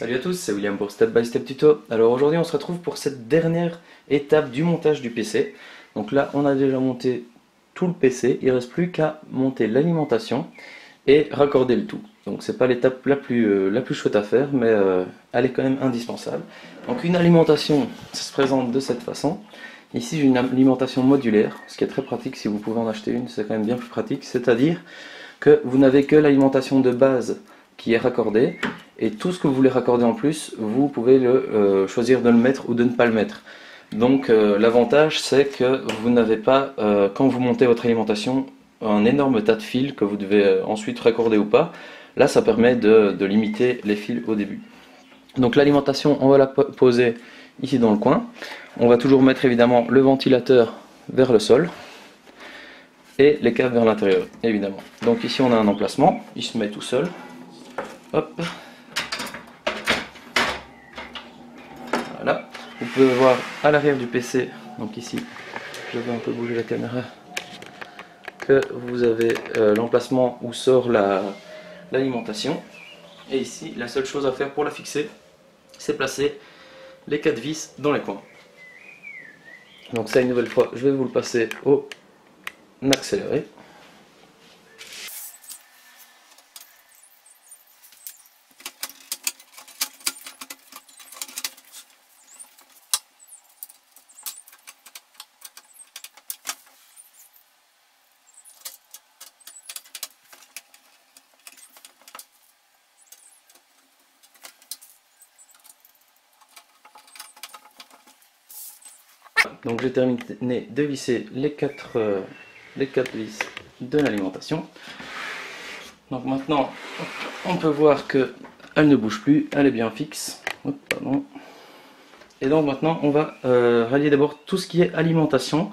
Salut à tous, c'est William pour Step by Step Tuto. Alors aujourd'hui on se retrouve pour cette dernière étape du montage du PC. Donc là on a déjà monté tout le PC, il ne reste plus qu'à monter l'alimentation et raccorder le tout. Donc c'est pas l'étape la plus chouette à faire, mais elle est quand même indispensable. Donc une alimentation, ça se présente de cette façon. Ici j'ai une alimentation modulaire, ce qui est très pratique. Si vous pouvez en acheter une, c'est quand même bien plus pratique. C'est-à-dire que vous n'avez que l'alimentation de base qui est raccordée, et tout ce que vous voulez raccorder en plus, vous pouvez choisir de le mettre ou de ne pas le mettre. Donc l'avantage c'est que vous n'avez pas, quand vous montez votre alimentation, un énorme tas de fils que vous devez ensuite raccorder ou pas. Là ça permet de limiter les fils au début. Donc l'alimentation, on va la poser ici dans le coin. On va toujours mettre évidemment le ventilateur vers le sol et les câbles vers l'intérieur, évidemment. Donc ici on a un emplacement, il se met tout seul. Hop. Voilà. Vous pouvez voir à l'arrière du PC, donc ici, je vais un peu bouger la caméra, que vous avez l'emplacement où sort l'alimentation. Et ici, la seule chose à faire pour la fixer, c'est placer les 4 vis dans les coins. Donc ça, une nouvelle fois, je vais vous le passer au accéléré. Donc j'ai terminé de visser les 4 vis de l'alimentation. Donc maintenant on peut voir que elle ne bouge plus, elle est bien fixe. Hop, pardon. Et donc maintenant on va rallier d'abord tout ce qui est alimentation,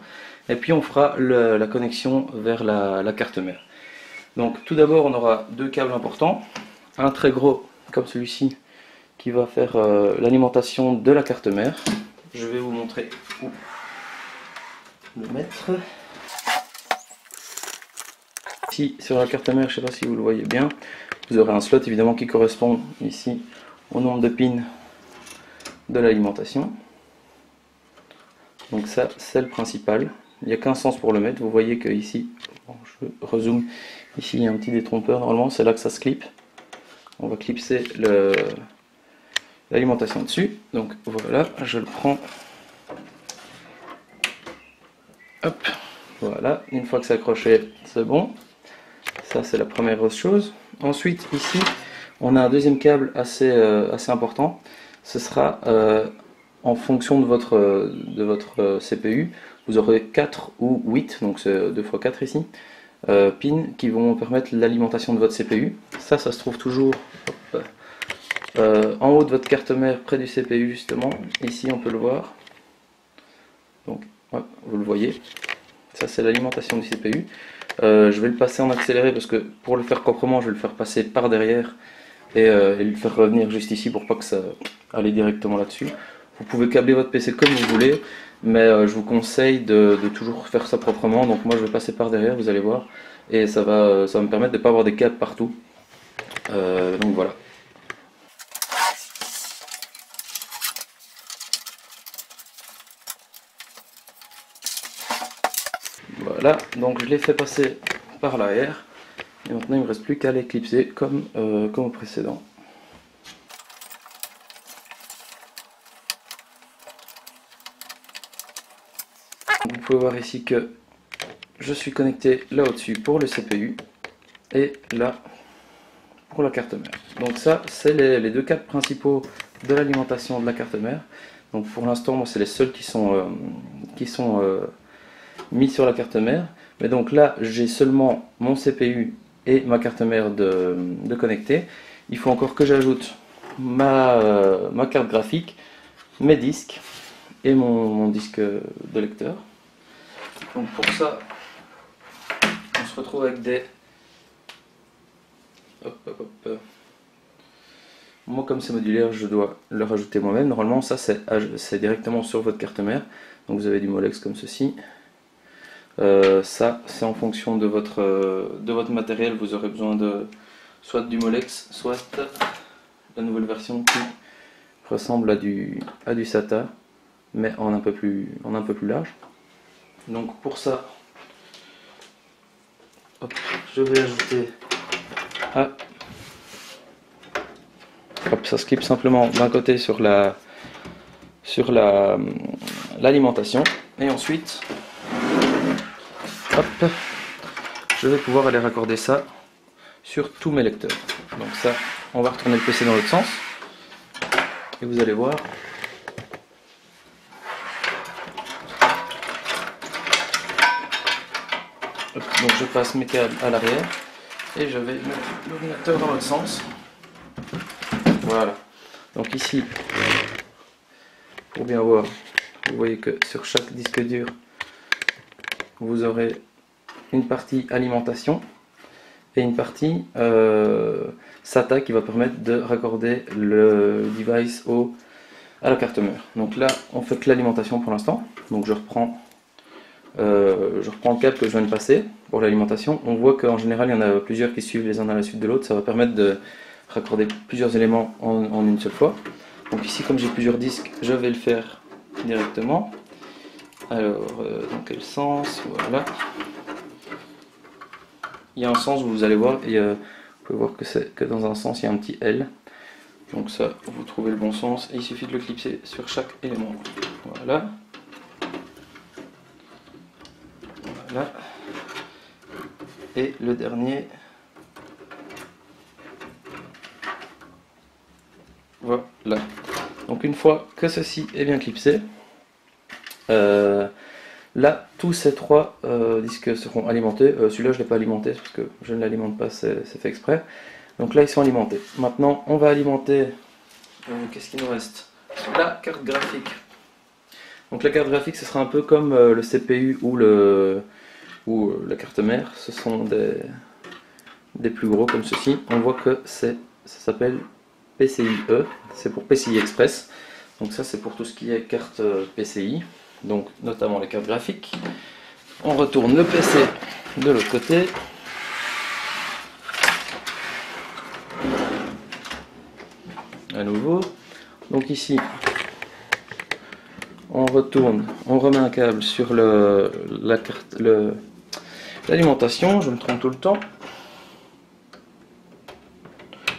et puis on fera la connexion vers la carte mère. Donc tout d'abord on aura deux câbles importants, un très gros comme celui-ci qui va faire l'alimentation de la carte mère. Je vais vous montrer où le mettre. Ici sur la carte mère, je ne sais pas si vous le voyez bien, vous aurez un slot évidemment qui correspond ici au nombre de pins de l'alimentation. Donc ça c'est le principal, il n'y a qu'un sens pour le mettre. Vous voyez que ici, bon, je rezoome, ici il y a un petit détrompeur, normalement c'est là que ça se clip. On va clipser l'alimentation dessus. Donc voilà, je le prends. Hop, voilà, une fois que c'est accroché, c'est bon. Ça c'est la première chose. Ensuite ici, on a un deuxième câble assez important. Ce sera en fonction de votre CPU. Vous aurez 4 ou 8, donc c'est 2 x 4 ici, pins qui vont permettre l'alimentation de votre CPU. Ça se trouve toujours en haut de votre carte mère, près du CPU justement. Ici on peut le voir. Donc ouais, vous le voyez. Ça c'est l'alimentation du CPU. Je vais le passer en accéléré parce que pour le faire proprement, je vais le faire passer par derrière et le faire revenir juste ici pour pas que ça aille directement là-dessus. Vous pouvez câbler votre PC comme vous voulez, mais je vous conseille de toujours faire ça proprement. Donc moi je vais passer par derrière, vous allez voir, et ça va me permettre de ne pas avoir des câbles partout. Donc voilà. Voilà, donc je l'ai fait passer par l'arrière, et maintenant il ne me reste plus qu'à l'éclipser comme au précédent. Vous pouvez voir ici que je suis connecté là au-dessus pour le CPU et là pour la carte mère. Donc ça c'est les deux câbles principaux de l'alimentation de la carte mère. Donc pour l'instant moi c'est les seuls qui sont mis sur la carte mère. Mais donc là j'ai seulement mon CPU et ma carte mère de connecter. Il faut encore que j'ajoute ma carte graphique, mes disques et mon disque de lecteur. Donc pour ça on se retrouve avec des... Moi comme c'est modulaire je dois le rajouter moi-même. Normalement ça c'est directement sur votre carte mère. Donc vous avez du Molex comme ceci. Ça c'est en fonction de votre matériel. Vous aurez besoin de soit du Molex, soit la nouvelle version qui ressemble à du SATA, mais en un peu plus large. Donc pour ça, hop, je vais ajouter hop, ça skip simplement d'un côté sur l'alimentation, et ensuite hop, je vais pouvoir aller raccorder ça sur tous mes lecteurs. Donc ça, on va retourner le PC dans l'autre sens et vous allez voir. Donc je passe mes câbles à l'arrière et je vais mettre l'ordinateur dans l'autre sens. Voilà. Donc ici, pour bien voir, vous voyez que sur chaque disque dur, vous aurez une partie alimentation et une partie SATA qui va permettre de raccorder le device à la carte mère. Donc là, on fait que l'alimentation pour l'instant. Donc je reprends le câble que je viens de passer pour l'alimentation. On voit qu'en général, il y en a plusieurs qui suivent les uns à la suite de l'autre. Ça va permettre de raccorder plusieurs éléments en une seule fois. Donc ici, comme j'ai plusieurs disques, je vais le faire directement. Alors, dans quel sens? Voilà. Il y a un sens, vous allez voir, et vous pouvez voir que dans un sens, il y a un petit L. Donc ça, vous trouvez le bon sens, et il suffit de le clipser sur chaque élément. Voilà. Voilà. Et le dernier. Voilà. Donc une fois que ceci est bien clipsé, là tous ces trois disques seront alimentés. Celui-là je ne l'ai pas alimenté parce que je ne l'alimente pas, c'est fait exprès. Donc là ils sont alimentés. Maintenant on va alimenter, qu'est-ce qu'il nous reste? La carte graphique. Donc la carte graphique ce sera un peu comme le CPU ou la carte mère. Ce sont des plus gros comme ceci. On voit que ça s'appelle PCIe, c'est pour PCI Express. Donc ça c'est pour tout ce qui est carte PCI, donc notamment les cartes graphiques. On retourne le PC de l'autre côté. À nouveau. Donc ici, on retourne, on remet un câble sur l'alimentation. Je me trompe tout le temps.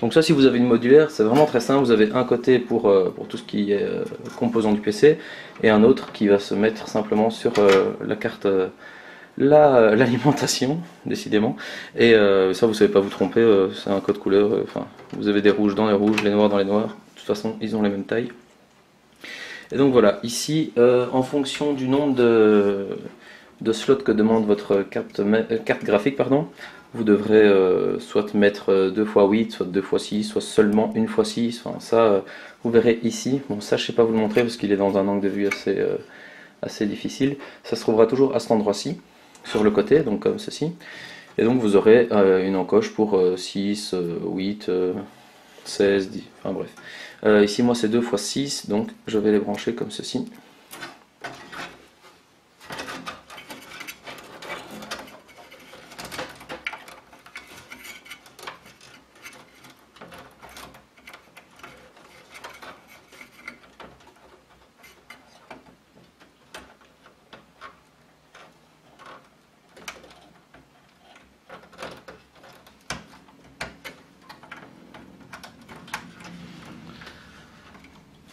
Donc ça, si vous avez une modulaire, c'est vraiment très simple. Vous avez un côté pour tout ce qui est composant du PC et un autre qui va se mettre simplement sur la carte, l'alimentation, décidément. Et ça, vous ne savez pas vous tromper, c'est un code couleur. Enfin, vous avez des rouges dans les rouges, les noirs dans les noirs. De toute façon, ils ont les mêmes tailles. Et donc voilà, ici, en fonction du nombre de slots que demande votre carte graphique, pardon, vous devrez soit mettre 2x8, soit 2x6, soit seulement 1x6. Enfin, ça, vous verrez ici. Bon, ça, je ne sais pas vous le montrer parce qu'il est dans un angle de vue assez difficile. Ça se trouvera toujours à cet endroit-ci, sur le côté, donc comme ceci. Et donc, vous aurez une encoche pour 6, 8, 16, 10, enfin bref. Ici, moi, c'est 2x6, donc je vais les brancher comme ceci.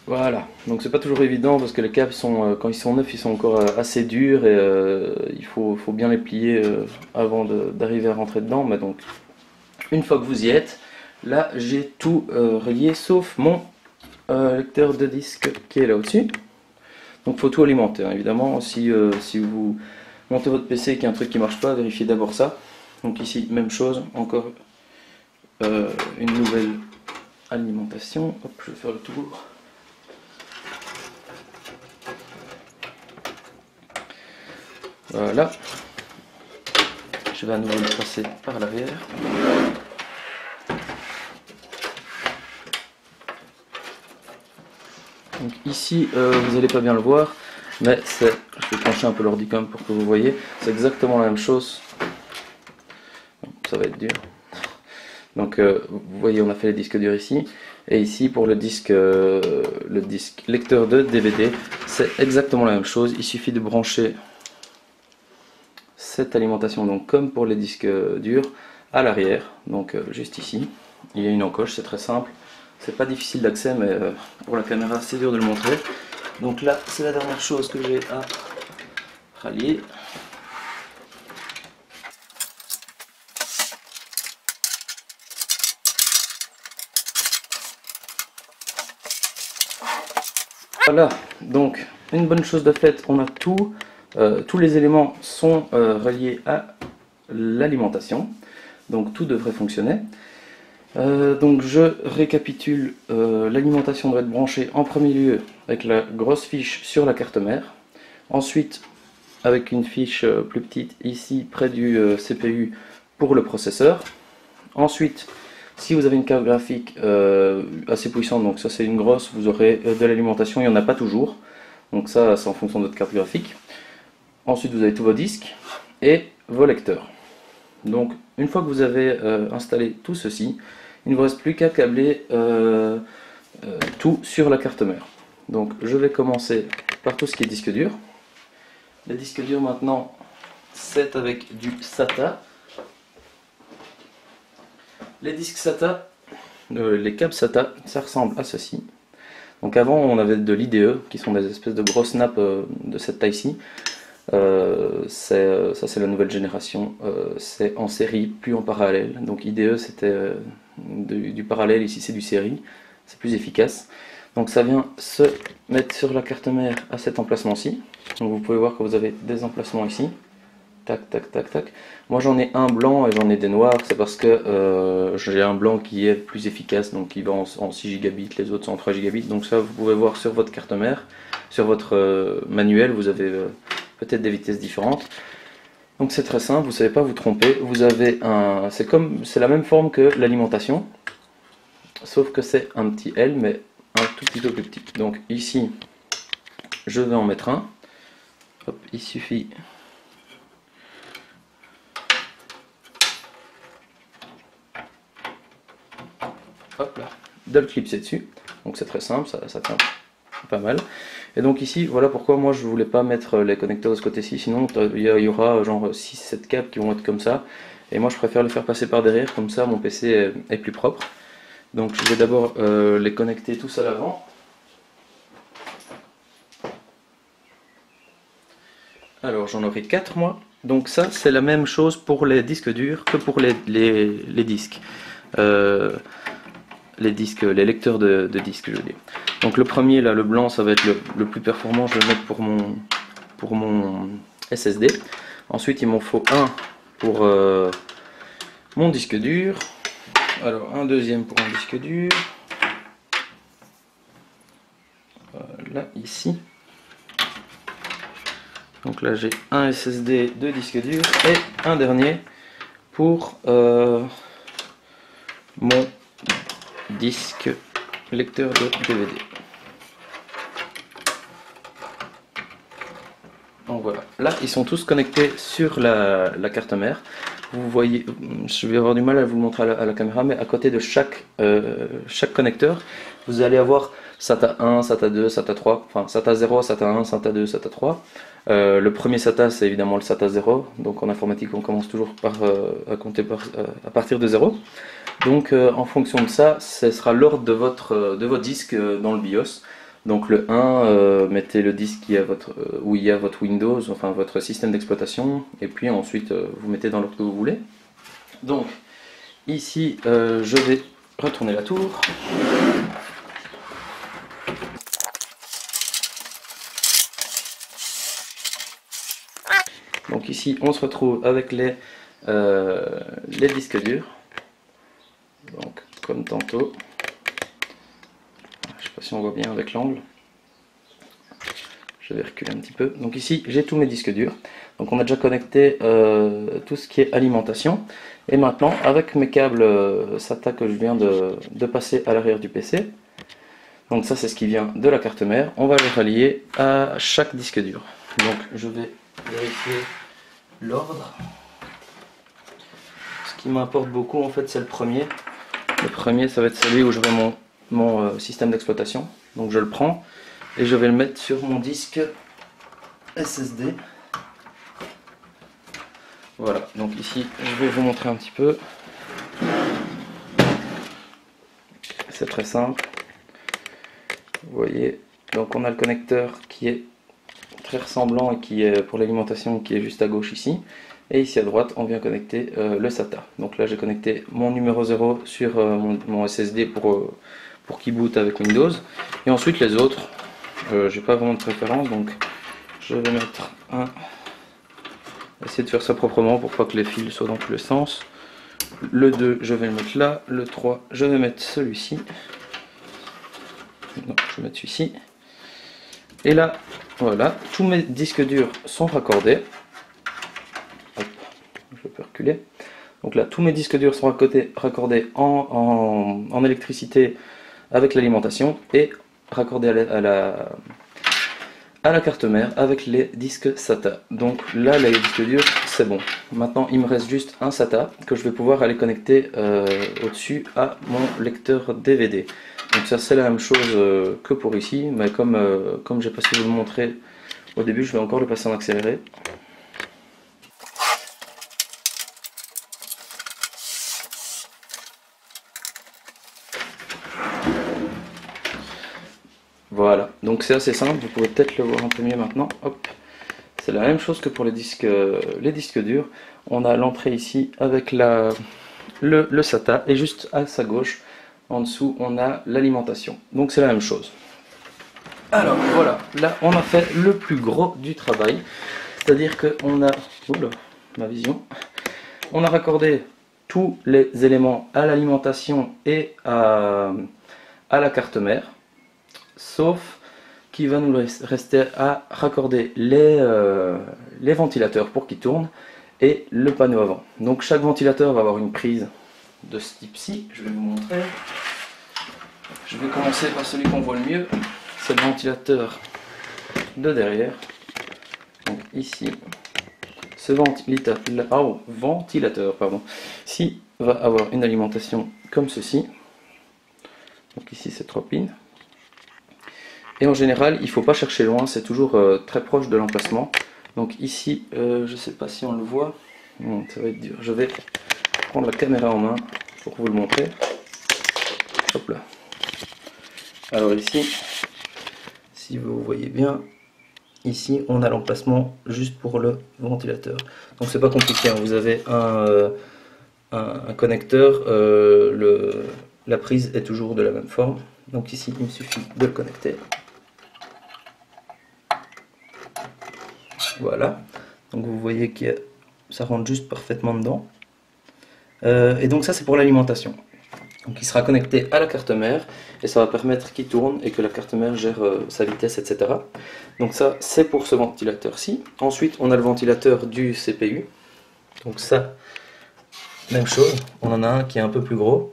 Voilà, donc c'est pas toujours évident parce que les câbles sont, quand ils sont neufs, ils sont encore assez durs et il faut bien les plier avant d'arriver à rentrer dedans. Mais donc, une fois que vous y êtes, là j'ai tout relié sauf mon lecteur de disque qui est là au-dessus. Donc il faut tout alimenter, hein. Évidemment, si vous montez votre PC et qu'il y a un truc qui marche pas, vérifiez d'abord ça. Donc ici, même chose, encore une nouvelle alimentation. Hop, je vais faire le tour. Voilà, je vais à nouveau le passer par l'arrière. Donc ici, vous n'allez pas bien le voir, mais je vais pencher un peu l'ordi quand même pour que vous voyez, c'est exactement la même chose. Ça va être dur. Donc vous voyez, on a fait les disques durs ici, Et ici pour le disque lecteur de DVD, c'est exactement la même chose. Il suffit de brancher cette alimentation, donc comme pour les disques durs, à l'arrière, donc juste ici. Il y a une encoche, c'est très simple. C'est pas difficile d'accès, mais pour la caméra c'est dur de le montrer. Donc là c'est la dernière chose que j'ai à rallier. Voilà, donc une bonne chose de fait, on a tout, tous les éléments sont reliés à l'alimentation, donc tout devrait fonctionner. Donc je récapitule, l'alimentation doit être branchée en premier lieu avec la grosse fiche sur la carte mère, ensuite avec une fiche plus petite ici près du CPU pour le processeur, ensuite si vous avez une carte graphique assez puissante, donc ça c'est une grosse, vous aurez de l'alimentation, il n'y en a pas toujours, donc ça c'est en fonction de votre carte graphique. Ensuite vous avez tous vos disques et vos lecteurs. Donc une fois que vous avez installé tout ceci, il ne vous reste plus qu'à câbler tout sur la carte mère. Donc je vais commencer par tout ce qui est disque dur. Les disques durs maintenant, c'est avec du SATA. Les disques SATA, les câbles SATA, ça ressemble à ceci. Donc avant on avait de l'IDE, qui sont des espèces de grosses nappes de cette taille-ci. Ça c'est la nouvelle génération, c'est en série, plus en parallèle. Donc IDE c'était du parallèle, ici c'est du série, c'est plus efficace. Donc ça vient se mettre sur la carte mère à cet emplacement-ci. Donc vous pouvez voir que vous avez des emplacements ici. Tac, tac, tac, tac. Moi j'en ai un blanc et j'en ai des noirs, c'est parce que j'ai un blanc qui est plus efficace, donc qui va en 6 gigabits, les autres sont en 3 gigabits. Donc ça vous pouvez voir sur votre carte mère, sur votre manuel, vous avez peut-être des vitesses différentes. Donc c'est très simple, vous ne savez pas vous tromper. Vous avez un, c'est la même forme que l'alimentation, sauf que c'est un petit L, mais un tout petit peu plus petit. Donc ici, je vais en mettre un. Hop, il suffit hop là, de le clipser dessus. Donc c'est très simple, ça tient pas mal. Et donc ici, voilà pourquoi moi je voulais pas mettre les connecteurs de ce côté-ci, sinon il y aura genre 6-7 câbles qui vont être comme ça. Et moi je préfère les faire passer par derrière, comme ça mon PC est plus propre. Donc je vais d'abord les connecter tous à l'avant. Alors j'en aurai 4 moi. Donc ça c'est la même chose pour les disques durs que pour les disques. Les lecteurs de disques, je veux dire. Donc le premier là, le blanc, ça va être le plus performant, je vais le mettre pour mon SSD. Ensuite il m'en faut un pour mon disque dur. Alors un deuxième pour un disque dur. Voilà, ici. Donc là j'ai un SSD, deux disques durs et un dernier pour mon disque lecteur de DVD. Donc voilà, là ils sont tous connectés sur la carte mère. Vous voyez, je vais avoir du mal à vous le montrer à la caméra, mais à côté de chaque connecteur, vous allez avoir SATA 1, SATA 2, SATA 3, enfin SATA 0, SATA 1, SATA 2, SATA 3. Le premier SATA c'est évidemment le SATA 0, donc en informatique on commence toujours par à compter à partir de 0. Donc en fonction de ça, ce sera l'ordre de votre disque dans le BIOS. Donc le 1, mettez le disque où il y a votre Windows, enfin votre système d'exploitation, et puis ensuite vous mettez dans l'ordre que vous voulez. Donc ici je vais retourner la tour. Donc ici on se retrouve avec les disques durs. Donc comme tantôt. Je sais pas si on voit bien avec l'angle. Je vais reculer un petit peu. Donc ici j'ai tous mes disques durs. Donc on a déjà connecté tout ce qui est alimentation. Et maintenant avec mes câbles SATA que je viens de passer à l'arrière du PC. Donc ça c'est ce qui vient de la carte mère. On va les rallier à chaque disque dur. Donc je vais vérifier l'ordre. Ce qui m'importe beaucoup en fait c'est le premier. Le premier ça va être celui où j'aurai mon système d'exploitation. Donc je le prends et je vais le mettre sur mon disque SSD. Voilà, donc ici je vais vous montrer un petit peu. C'est très simple. Vous voyez, donc on a le connecteur qui est très ressemblant et qui est pour l'alimentation, qui est juste à gauche ici. Et ici à droite, on vient connecter le SATA. Donc là, j'ai connecté mon numéro 0 sur mon SSD pour qu'il boot avec Windows. Et ensuite, les autres, j'ai pas vraiment de préférence, donc je vais mettre un. Essayer de faire ça proprement pour pas que les fils soient dans tous les sens. Le 2, je vais le mettre là. Le 3, je vais mettre celui-ci. Non, je vais mettre celui-ci. Et là, voilà, tous mes disques durs sont raccordés. Hop, je peux reculer. Donc là, tous mes disques durs sont raccordés en électricité avec l'alimentation et raccordés à la carte mère avec les disques SATA. Donc là, les disques durs, c'est bon. Maintenant, il me reste juste un SATA que je vais pouvoir aller connecter au-dessus à mon lecteur DVD. Donc ça, c'est la même chose que pour ici, mais comme j'ai pas su vous le montrer au début, je vais encore le passer en accéléré. Voilà, donc c'est assez simple, vous pouvez peut-être le voir un peu mieux maintenant. Hop, c'est la même chose que pour les disques durs. On a l'entrée ici avec le SATA et juste à sa gauche, en dessous, on a l'alimentation. Donc c'est la même chose. Alors voilà, là on a fait le plus gros du travail. C'est-à-dire qu'on a... Oula, ma vision. On a raccordé tous les éléments à l'alimentation et à la carte mère. Sauf qu'il va nous rester à raccorder les ventilateurs pour qu'ils tournent et le panneau avant. Donc chaque ventilateur va avoir une prise de ce type-ci. Je vais vous montrer. Je vais commencer par celui qu'on voit le mieux. C'est le ventilateur de derrière. Donc ici, ce ventilateur ici va avoir une alimentation comme ceci. Donc ici c'est 3 pins. Et en général, il ne faut pas chercher loin, c'est toujours très proche de l'emplacement. Donc ici, je ne sais pas si on le voit, ça va être dur. Je vais prendre la caméra en main pour vous le montrer. Hop là. Alors ici, si vous voyez bien, ici on a l'emplacement juste pour le ventilateur. Donc c'est pas compliqué, hein. Vous avez un connecteur, la prise est toujours de la même forme. Donc ici, il me suffit de le connecter. Voilà, donc vous voyez que ça rentre juste parfaitement dedans. Et donc ça c'est pour l'alimentation. Donc il sera connecté à la carte mère et ça va permettre qu'il tourne et que la carte mère gère sa vitesse, etc. Donc ça c'est pour ce ventilateur-ci. Ensuite on a le ventilateur du CPU. Donc ça, même chose, on en a un qui est un peu plus gros.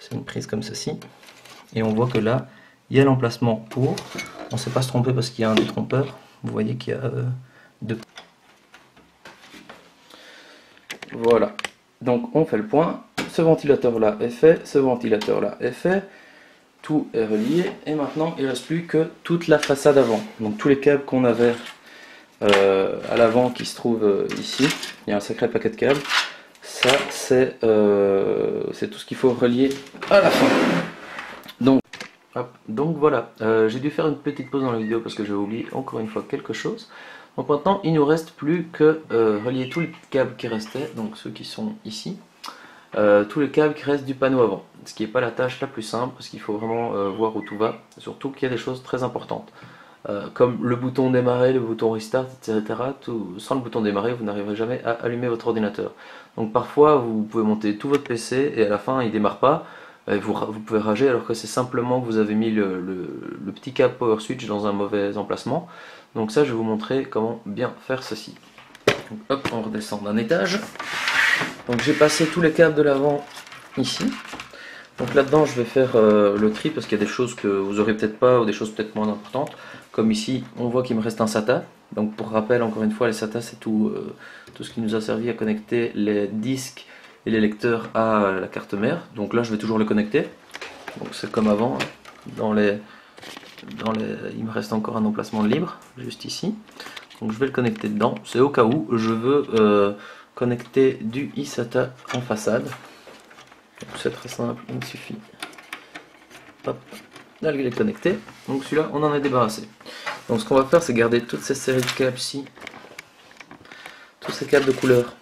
C'est une prise comme ceci. Et on voit que là, il y a l'emplacement pour. On ne s'est pas se tromper parce qu'il y a un détrompeur. Vous voyez qu'il y a deux. Voilà. Donc on fait le point. Ce ventilateur là est fait. Ce ventilateur là est fait. Tout est relié. Et maintenant il ne reste plus que toute la façade avant. Donc tous les câbles qu'on avait à l'avant qui se trouvent ici. Il y a un sacré paquet de câbles. Ça c'est tout ce qu'il faut relier à la fin. Donc voilà, j'ai dû faire une petite pause dans la vidéo parce que j'ai oublié encore une fois quelque chose. Donc maintenant il nous reste plus que relier tous les câbles qui restaient, donc ceux qui sont ici, tous les câbles qui restent du panneau avant. Ce qui n'est pas la tâche la plus simple parce qu'il faut vraiment voir où tout va, surtout qu'il y a des choses très importantes. Comme le bouton démarrer, le bouton restart, etc. Sans le bouton démarrer, vous n'arriverez jamais à allumer votre ordinateur. Donc parfois vous pouvez monter tout votre PC et à la fin il ne démarre pas. Vous pouvez rager alors que c'est simplement que vous avez mis le petit câble power switch dans un mauvais emplacement. Donc ça je vais vous montrer comment bien faire ceci. Donc, hop, on redescend d'un étage. Donc j'ai passé tous les câbles de l'avant ici. Donc là-dedans je vais faire le tri parce qu'il y a des choses que vous aurez peut-être pas ou des choses peut-être moins importantes. Comme ici on voit qu'il me reste un SATA. Donc pour rappel encore une fois les SATA c'est tout ce qui nous a servi à connecter les disques et les lecteurs à la carte mère. Donc là je vais toujours le connecter. Donc c'est comme avant, hein. Il me reste encore un emplacement de libre, juste ici. Donc je vais le connecter dedans. C'est au cas où je veux connecter du eSATA en façade. C'est très simple, il me suffit d'aller les connecter. Donc celui-là, on en est débarrassé. Donc ce qu'on va faire, c'est garder toutes ces séries de câbles-ci, tous ces câbles de couleur.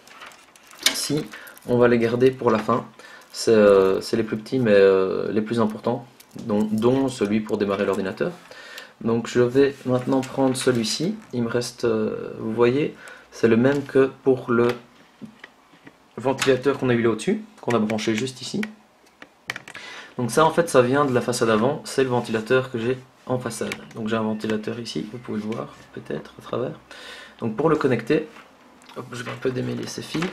Si, on va les garder pour la fin. C'est les plus petits, mais les plus importants, dont celui pour démarrer l'ordinateur. Donc je vais maintenant prendre celui-ci. Il me reste, vous voyez, c'est le même que pour le ventilateur qu'on a eu là au-dessus, qu'on a branché juste ici. Donc ça, en fait, ça vient de la façade avant. C'est le ventilateur que j'ai en façade. Donc j'ai un ventilateur ici, vous pouvez le voir peut-être à travers. Donc pour le connecter, hop, je vais un peu démêler ces fils.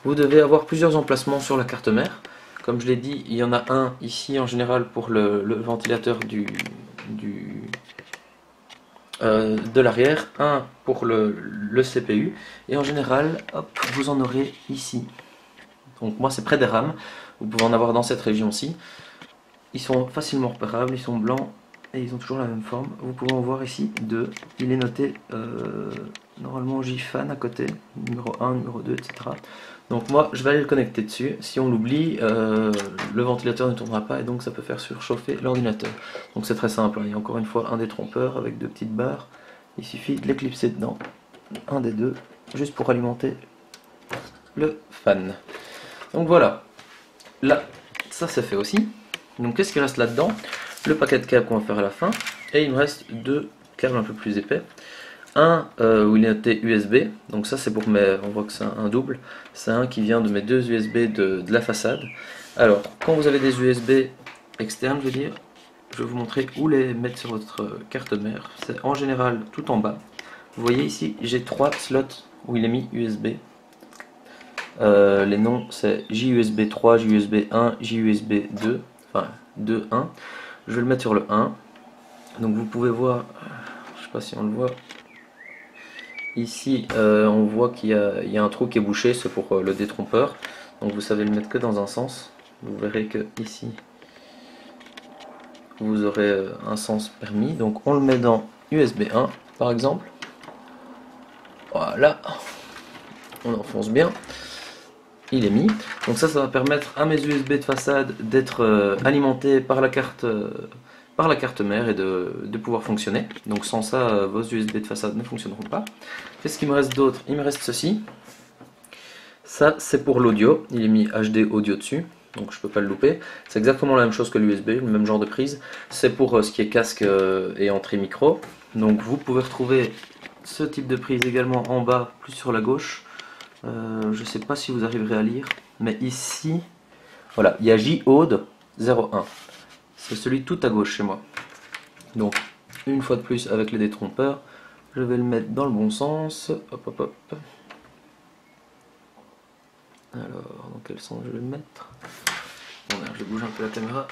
Vous devez avoir plusieurs emplacements sur la carte mère. Comme je l'ai dit, il y en a un ici en général pour le ventilateur de l'arrière, un pour le CPU, et en général, hop, vous en aurez ici. Donc moi c'est près des rames, vous pouvez en avoir dans cette région-ci. Ils sont facilement repérables, ils sont blancs et ils ont toujours la même forme. Vous pouvez en voir ici deux. Il est noté normalement JFAN à côté, numéro 1, numéro 2, etc. Donc moi je vais aller le connecter dessus. Si on l'oublie, le ventilateur ne tournera pas et donc ça peut faire surchauffer l'ordinateur. Donc c'est très simple, il y a encore une fois un détrompeur avec deux petites barres. Il suffit de l'éclipser dedans, un des deux, juste pour alimenter le fan. Donc voilà, là ça c'est fait aussi. Donc qu'est-ce qui reste là-dedans? Le paquet de câbles qu'on va faire à la fin. Et il me reste deux câbles un peu plus épais. Un où il est noté USB. Donc ça c'est pour mes... On voit que c'est un double. C'est un qui vient de mes deux USB de la façade. Alors quand vous avez des USB externes, je veux dire, je vais vous montrer où les mettre sur votre carte mère. C'est en général tout en bas. Vous voyez ici, j'ai trois slots où il est mis USB. Les noms c'est JUSB 3, JUSB 1, JUSB 2. Enfin 2, 1. Je vais le mettre sur le 1. Donc vous pouvez voir, je sais pas si on le voit, ici on voit qu'il y a un trou qui est bouché, c'est pour le détrompeur. Donc vous savez le mettre que dans un sens. Vous verrez que ici vous aurez un sens permis. Donc on le met dans USB 1 par exemple. Voilà, on enfonce bien. Il est mis. Donc ça va permettre à mes USB de façade d'être alimentés par la carte mère et de pouvoir fonctionner. Donc sans ça, vos USB de façade ne fonctionneront pas. Qu'est-ce qu'il me reste d'autre? Il me reste ceci. Ça, c'est pour l'audio. Il est mis HD audio dessus, donc je peux pas le louper. C'est exactement la même chose que l'USB, le même genre de prise. C'est pour ce qui est casque et entrée micro. Donc vous pouvez retrouver ce type de prise également en bas, plus sur la gauche. Je ne sais pas si vous arriverez à lire, mais ici, voilà, il y a JAUD 01. C'est celui tout à gauche chez moi. Donc, une fois de plus avec les détrompeurs, je vais le mettre dans le bon sens. Hop, hop, hop. Alors, dans quel sens je vais le mettre? Bon, là, je bouge un peu la caméra.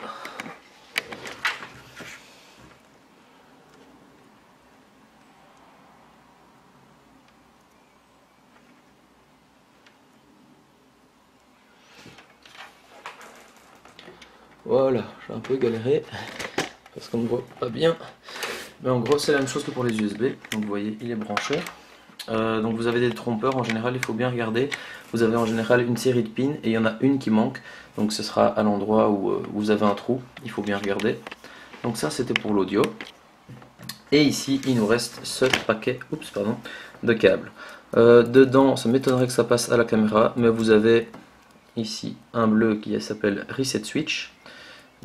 Voilà, j'ai un peu galéré parce qu'on ne voit pas bien. Mais en gros, c'est la même chose que pour les USB. Donc vous voyez, il est branché. Donc vous avez des trompeurs, en général, il faut bien regarder. Vous avez en général une série de pins et il y en a une qui manque. Donc ce sera à l'endroit où vous avez un trou. Il faut bien regarder. Donc ça, c'était pour l'audio. Et ici, il nous reste ce paquet de câbles. Dedans, ça m'étonnerait que ça passe à la caméra, mais vous avez ici un bleu qui s'appelle Reset Switch.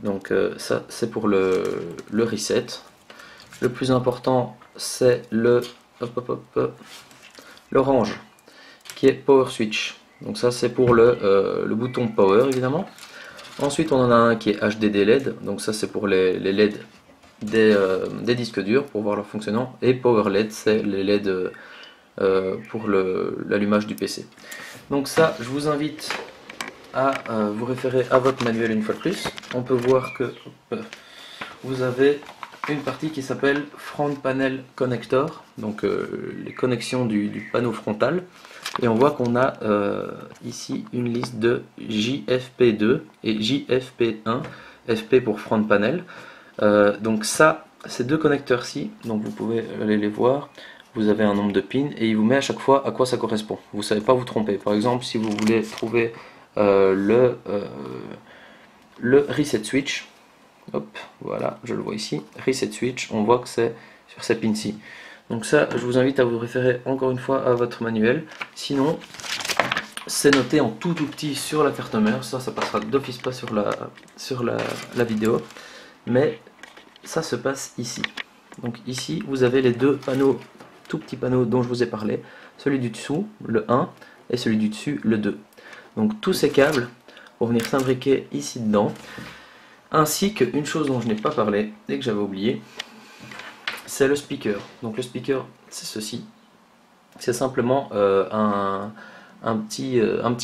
Donc ça c'est pour le reset. Le plus important c'est l'orange qui est Power Switch. Donc ça c'est pour le bouton Power évidemment. Ensuite on en a un qui est HDD LED. Donc ça c'est pour les LED des disques durs pour voir leur fonctionnement. Et Power LED c'est les LED pour l'allumage du PC. Donc ça je vous invite à vous référer à votre manuel une fois de plus. On peut voir que vous avez une partie qui s'appelle Front Panel Connector, donc les connexions du panneau frontal. Et on voit qu'on a ici une liste de JFP2 et JFP1 FP pour front panel. Donc ça, ces deux connecteurs-ci, donc vous pouvez aller les voir, vous avez un nombre de pins et il vous met à chaque fois à quoi ça correspond. Vous ne savez pas vous tromper. Par exemple, si vous voulez trouver le reset switch, hop, voilà, je le vois ici, reset switch, on voit que c'est sur ces pins-ci. Donc ça, je vous invite à vous référer encore une fois à votre manuel. Sinon, c'est noté en tout petit sur la carte mère. Ça passera d'office pas sur la vidéo. Mais ça se passe ici. Donc ici, vous avez les deux panneaux, tout petits panneaux dont je vous ai parlé. Celui du dessous, le 1, et celui du dessus, le 2. Donc tous ces câbles vont venir s'imbriquer ici dedans. Ainsi qu'une chose dont je n'ai pas parlé et que j'avais oublié, c'est le speaker. Donc le speaker, c'est ceci. C'est simplement un petit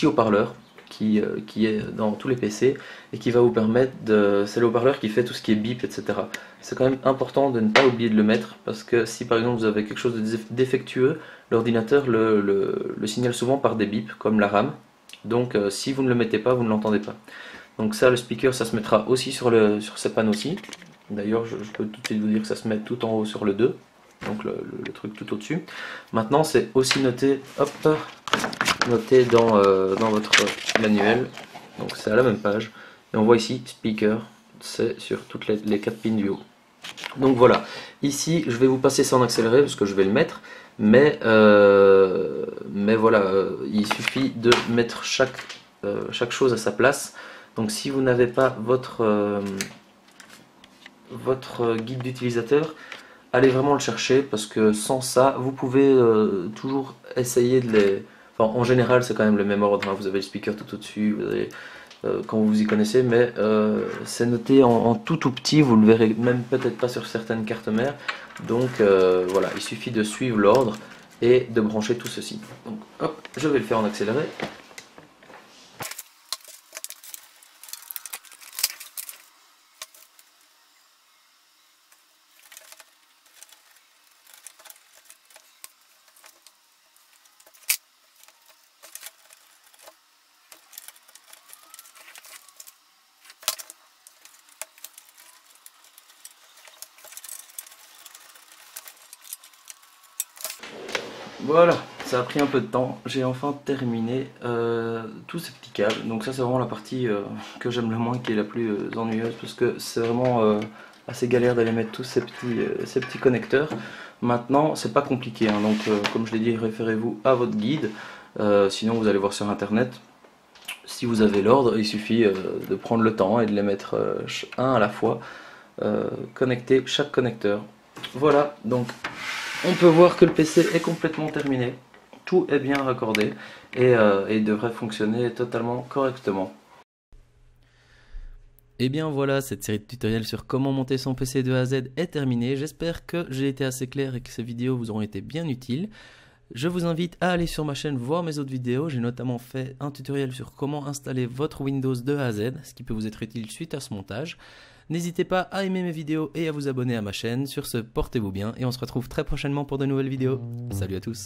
haut-parleur qui est dans tous les PC et qui va vous permettre de... C'est le haut-parleur qui fait tout ce qui est bip, etc. C'est quand même important de ne pas oublier de le mettre parce que si par exemple vous avez quelque chose de défectueux, l'ordinateur le signale souvent par des bips comme la RAM. Donc si vous ne le mettez pas, vous ne l'entendez pas. Donc ça, le speaker, ça se mettra aussi sur ces panneaux-ci. D'ailleurs, je peux tout de suite vous dire que ça se met tout en haut sur le 2. Donc le truc tout au-dessus. Maintenant, c'est aussi noté, hop, noté dans votre manuel. Donc c'est à la même page. Et on voit ici, speaker, c'est sur toutes les 4 pins du haut. Donc voilà, ici, je vais vous passer ça en accéléré parce que je vais le mettre. Mais voilà, il suffit de mettre chaque chose à sa place. Donc si vous n'avez pas votre guide d'utilisateur, allez vraiment le chercher parce que sans ça, vous pouvez toujours essayer de les... Enfin, en général, c'est quand même le même ordre, hein. Vous avez le speaker tout au-dessus, vous avez, quand vous y connaissez, mais c'est noté en tout petit, vous le verrez même peut-être pas sur certaines cartes mères. Donc voilà, il suffit de suivre l'ordre et de brancher tout ceci. Donc hop, je vais le faire en accéléré. Voilà, ça a pris un peu de temps, j'ai enfin terminé tous ces petits câbles. Donc ça c'est vraiment la partie que j'aime le moins, qui est la plus ennuyeuse, parce que c'est vraiment assez galère d'aller mettre tous ces petits connecteurs. Maintenant c'est pas compliqué, hein. Donc comme je l'ai dit, référez-vous à votre guide, sinon vous allez voir sur internet. Si vous avez l'ordre, il suffit de prendre le temps et de les mettre un à la fois, connecter chaque connecteur. Voilà, donc on peut voir que le PC est complètement terminé, tout est bien raccordé et devrait fonctionner totalement correctement. Et bien voilà, cette série de tutoriels sur comment monter son PC de A à Z est terminée. J'espère que j'ai été assez clair et que ces vidéos vous auront été bien utiles. Je vous invite à aller sur ma chaîne voir mes autres vidéos. J'ai notamment fait un tutoriel sur comment installer votre Windows de A à Z, ce qui peut vous être utile suite à ce montage. N'hésitez pas à aimer mes vidéos et à vous abonner à ma chaîne. Sur ce, portez-vous bien et on se retrouve très prochainement pour de nouvelles vidéos. Salut à tous!